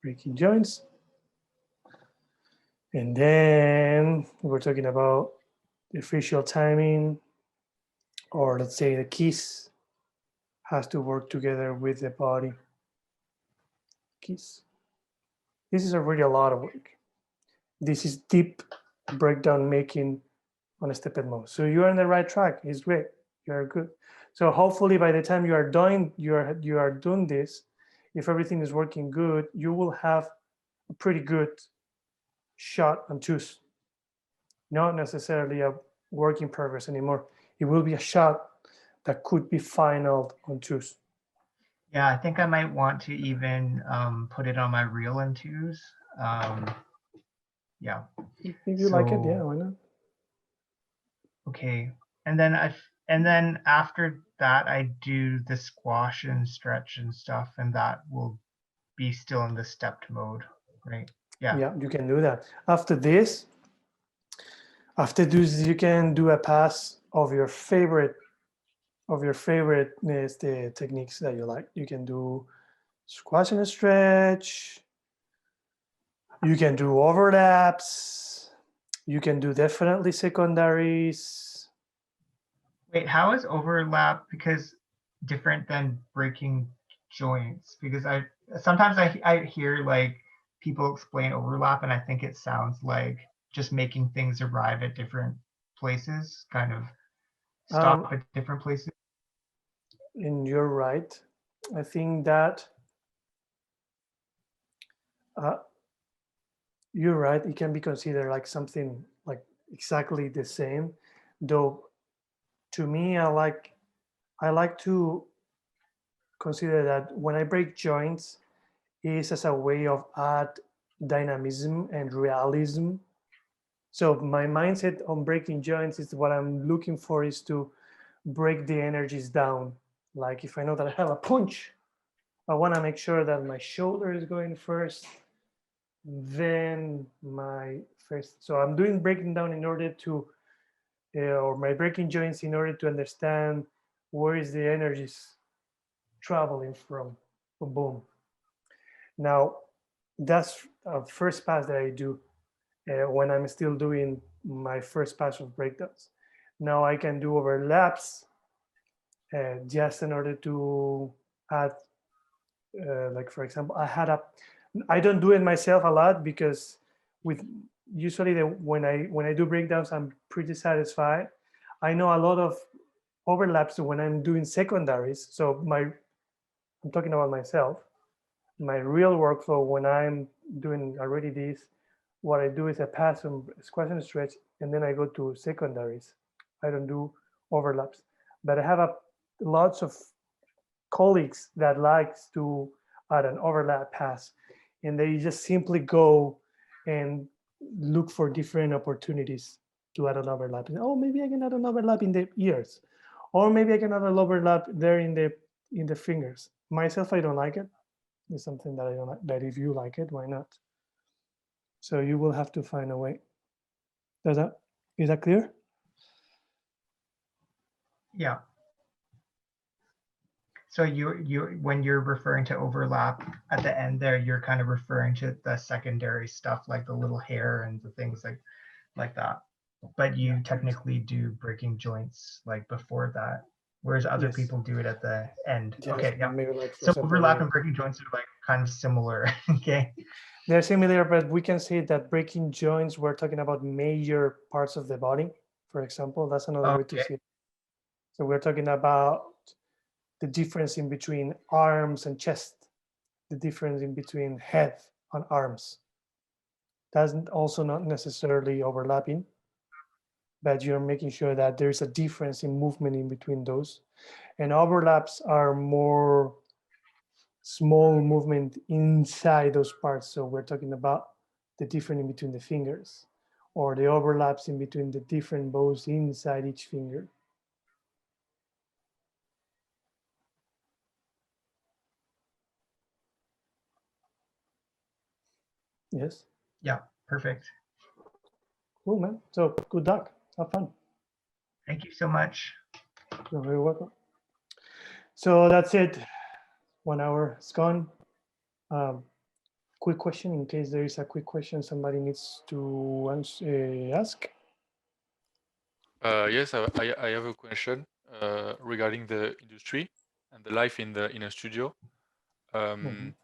Breaking joints. And then we're talking about the facial timing, or let's say the kiss has to work together with the body. Kiss. This is already a lot of work. This is deep breakdown making on a stepped mode. So you are on the right track. It's great. You are good. So hopefully by the time you are doing this, if everything is working good, you will have a pretty good shot on twos. Not necessarily a work in progress anymore. It will be a shot that could be finaled on twos. Yeah, I think I might want to even put it on my reel in twos. Yeah. If you like it, yeah, So- why not? Okay, and then after that, I do the squash and stretch and stuff, and that will be still in the stepped mode, right? Yeah. Yeah, you can do that. After this, you can do a pass of your favorite the techniques that you like. You can do squash and stretch. You can do overlaps. You can do definitely secondaries. Wait, how is overlap because different than breaking joints? Because sometimes I hear like people explain overlap, and I think it sounds like just making things arrive at different places, kind of stop at different places. And you're right. I think that you're right. It can be considered like something like exactly the same, though. To me, I like to consider that when I break joints, is as a way of add dynamism and realism. So my mindset on breaking joints is what I'm looking for is to break the energies down. Like if I know that I have a punch, I want to make sure that my shoulder is going first, then my first. So I'm doing breaking down in order to, or my breaking joints in order to understand where is the energies traveling from. Boom, boom. Now, that's a first pass that I do when I'm still doing my first pass of breakdowns. Now I can do overlaps just in order to add, like for example, I don't do it myself a lot because with usually when I do breakdowns, I'm pretty satisfied. I know a lot of overlaps when I'm doing secondaries. So I'm talking about myself. My real workflow when I'm doing already this, what I do is I pass some squash and stretch, and then I go to secondaries. I don't do overlaps, but I have lots of colleagues that likes to add an overlap pass, and they just simply go and look for different opportunities to add an overlap. And, oh, maybe I can add an overlap in the ears, or maybe I can add an overlap there in the fingers. Myself, I don't like it. It's something that I don't like. But if you like it, why not? So you will have to find a way. Is that clear? Yeah. So you when you're referring to overlap at the end there, you're kind of referring to the secondary stuff like the little hair and the things like that. But you technically do breaking joints like before that, whereas other Yes. people do it at the end. Yes, Okay, yeah. maybe like for So example, overlap and breaking joints are like kind of similar. Okay. they're similar, but we can say that breaking joints, we're talking about major parts of the body. For example, that's another way to Okay. see it. So we're talking about the difference in between arms and chest, the difference in between head and arms. That's also not necessarily overlapping, but you're making sure that there's a difference in movement in between those. and overlaps are more small movement inside those parts. So we're talking about the difference in between the fingers, or the overlaps in between the different bows inside each finger. Yes. Yeah, perfect. Cool, man. So good luck. Have fun. Thank you so much. You're very welcome. So that's it. 1 hour is gone. Quick question, in case there is a quick question somebody needs to ask. Yes, I have a question regarding the industry and the life in a studio. When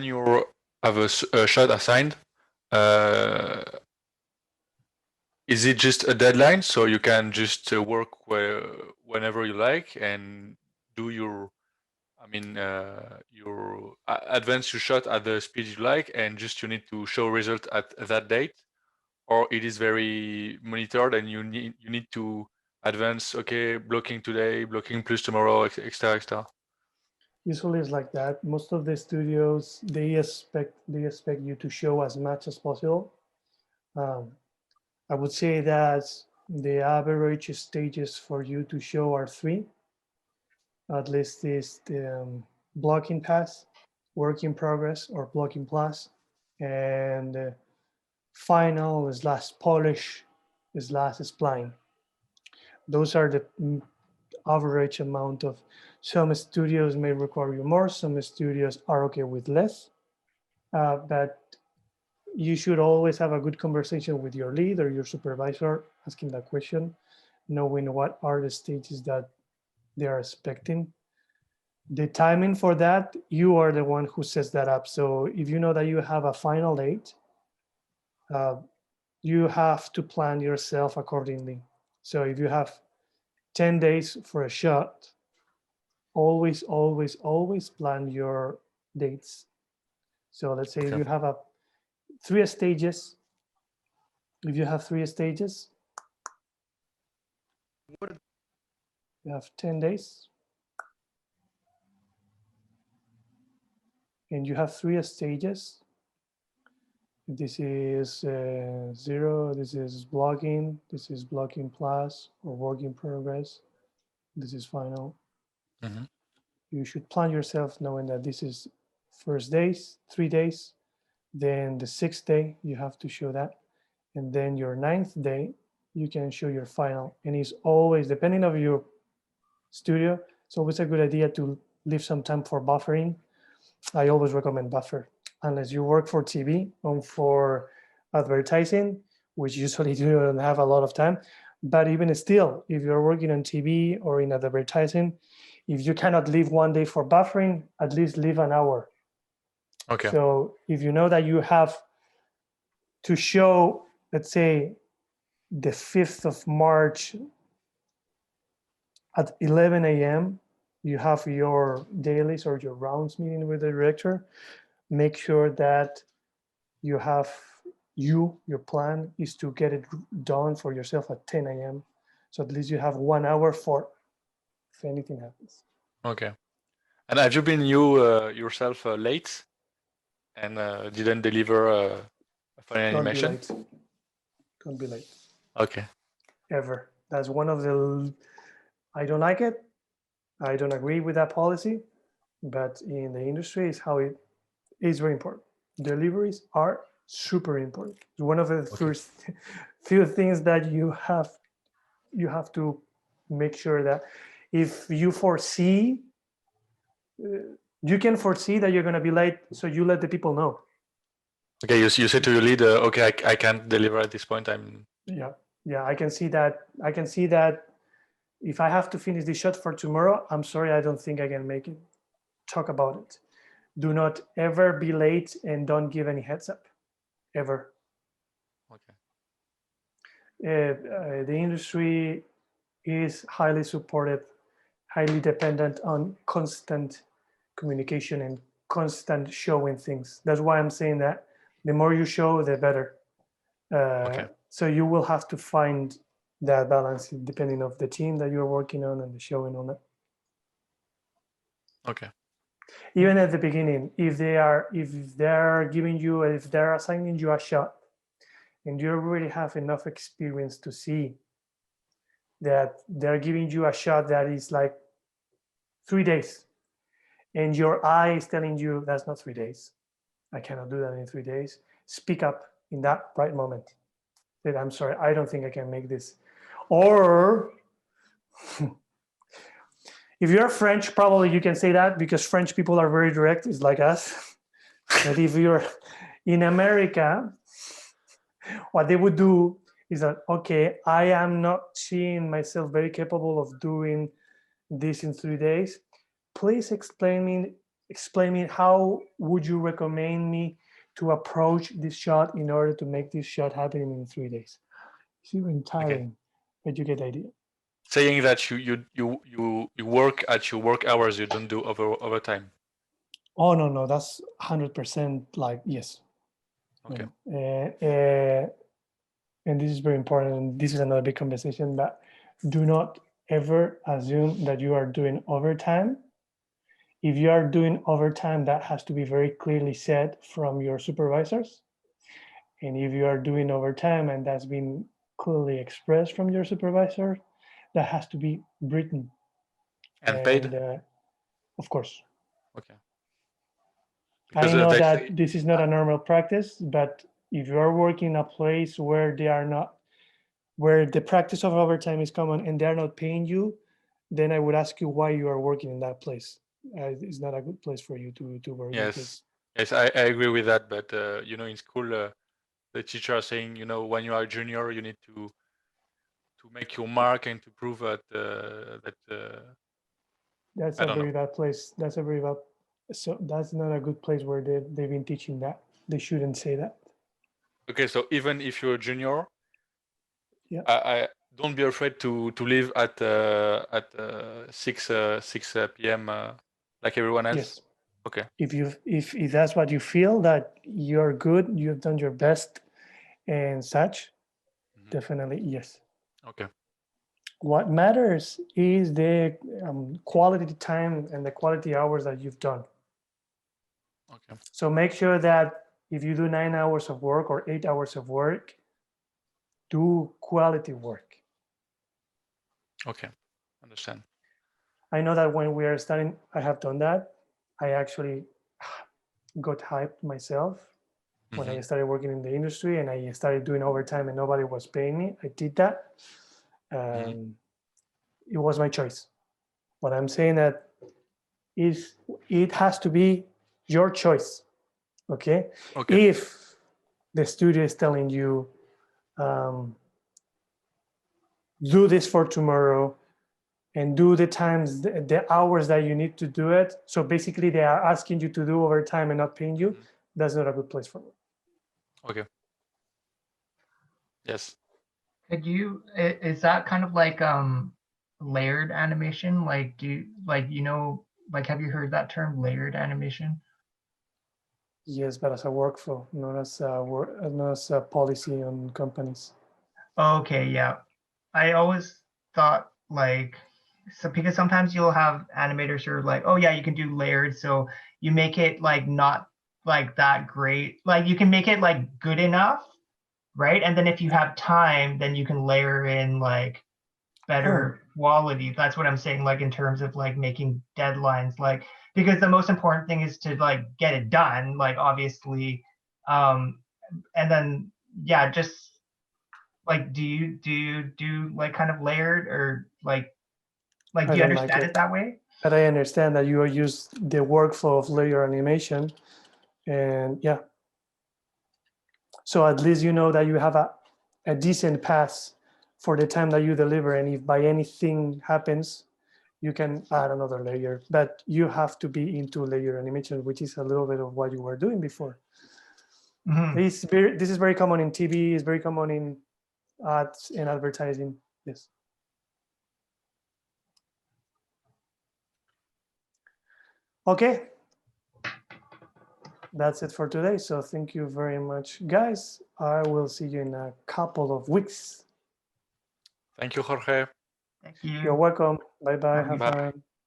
you have a shot assigned, is it just a deadline so you can just work whenever you like and do your, your advance your shot at the speed you like, and just you need to show result at that date, or it is very monitored and you need to advance, okay, blocking today, blocking plus tomorrow, etc. Usually it's like that. Most of the studios, they expect you to show as much as possible. I would say that the average stages for you to show are 3. At least is the blocking pass, work in progress, or blocking plus, and final is last polish, is last spline. Those are the average amount of. Some studios may require you more, some studios are okay with less, but you should always have a good conversation with your lead or your supervisor, asking that question, knowing what are the stages that they are expecting. The timing for that, you are the one who sets that up. So if you know that you have a final date, you have to plan yourself accordingly. So if you have 10 days for a shot, always plan your dates. So let's say if you have 3 stages, if you have 3 stages, you have 10 days, and you have 3 stages. This is 0, this is blocking plus, or work in progress, this is final. You should plan yourself knowing that this is first days, 3 days, then the 6th day you have to show that, and then your 9th day you can show your final. And it's always, depending on your studio, it's always a good idea to leave some time for buffering. I always recommend buffer, unless you work for TV or for advertising, which usually you don't have a lot of time. But even still, if you're working on TV or in advertising, if you cannot leave 1 day for buffering, at least leave an hour. Okay. So if you know that you have to show, let's say, the 5th of March at 11 a.m., you have your dailies or your rounds meeting with the director, make sure that you have, your plan is to get it done for yourself at 10 a.m. So at least you have 1 hour for if anything happens. Okay. And have you been yourself late and didn't deliver a final animation? Don't be late. Okay. Ever. That's one of the, I don't like it. I don't agree with that policy, but in the industry is how it is very important. Deliveries are super important. It's one of the first few things that you have to make sure that if you foresee, you can foresee that you're going to be late, so you let the people know. Okay, you say to your lead, okay, I can't deliver at this point. Yeah, I can see that. If I have to finish the shot for tomorrow, I'm sorry, I don't think I can make it. Talk about it. Do not ever be late and don't give any heads up, ever. Okay. The industry is highly supported, highly dependent on constant communication and constant showing things. That's why I'm saying that the more you show, the better. So you will have to find that balance depending of the team that you're working on and the show and all that. Okay. Even at the beginning, if they're assigning you a shot and you already have enough experience to see that they're giving you a shot that is like 3 days, and your eye is telling you that's not 3 days, I cannot do that in 3 days, speak up in that right moment. That I'm sorry, I don't think I can make this. Or if you're French, probably you can say that because French people are very direct, it's like us. But if you're in America, what they would do is that, okay, I am not seeing myself very capable of doing this in 3 days. Please explain me how would you recommend me to approach this shot in order to make this shot happen in 3 days. It's even tiring, but you get the idea. Saying that you work at your work hours, you don't do overtime. Oh no, that's 100% like yes. Okay. And this is very important, and this is another big conversation, but do not ever assume that you are doing overtime. If you are doing overtime, that has to be very clearly said from your supervisors. And if you are doing overtime and that's been clearly expressed from your supervisor, that has to be written. And paid? Of course. Okay. I know that this is not a normal practice, but if you are working in a place where they are not, where the practice of overtime is common and they're not paying you, then I would ask you why you are working in that place. It's not a good place for you to work. Yes, yes, I agree with that. But in school, the teacher is saying, when you are a junior, you need to make your mark and to prove that that's a very bad place. That's a very bad. So that's not a good place where they've been teaching that. They shouldn't say that. Okay, so even if you're a junior, yeah, I don't be afraid to leave at 6 p.m. Like everyone else. Yes. Okay. If that's what you feel, that you're good, you've done your best, and such, definitely yes. Okay. What matters is the quality time and the quality hours that you've done. Okay. So make sure that if you do 9 hours of work or 8 hours of work, do quality work. Okay, understand. I know that when we are starting, I have done that. I actually got hyped myself when I started working in the industry and I started doing overtime and nobody was paying me. I did that. It was my choice. What I'm saying that is it has to be your choice. Okay. If the studio is telling you, do this for tomorrow and do the times, the hours that you need to do it. So basically they are asking you to do overtime and not paying you. That's not a good place for me. Okay. Yes. Could you, is that kind of like layered animation? Like have you heard that term, layered animation? Yes, but as a workflow, not as a policy on companies. Okay, yeah. I always thought because sometimes you'll have animators who are like, oh yeah, you can do layered, so you make it like not like that great. Like you can make it like good enough, right? And then if you have time, then you can layer in like better quality. That's what I'm saying, like in terms of like making deadlines, like because the most important thing is to like get it done, like obviously. And then yeah, just like do you do like kind of layered or like do you understand it that way? But I understand that you use the workflow of layer animation, and yeah. So at least you know that you have a decent pass for the time that you deliver, and if by anything happens, you can add another layer. But you have to be into layer animation, which is a little bit of what you were doing before. This is very common in TV, it's very common in ads and advertising. Yes. Okay. That's it for today. So thank you very much, guys. I will see you in a couple of weeks. Thank you, Jorge. Thank you. You're welcome. Bye bye. Have Bye. fun.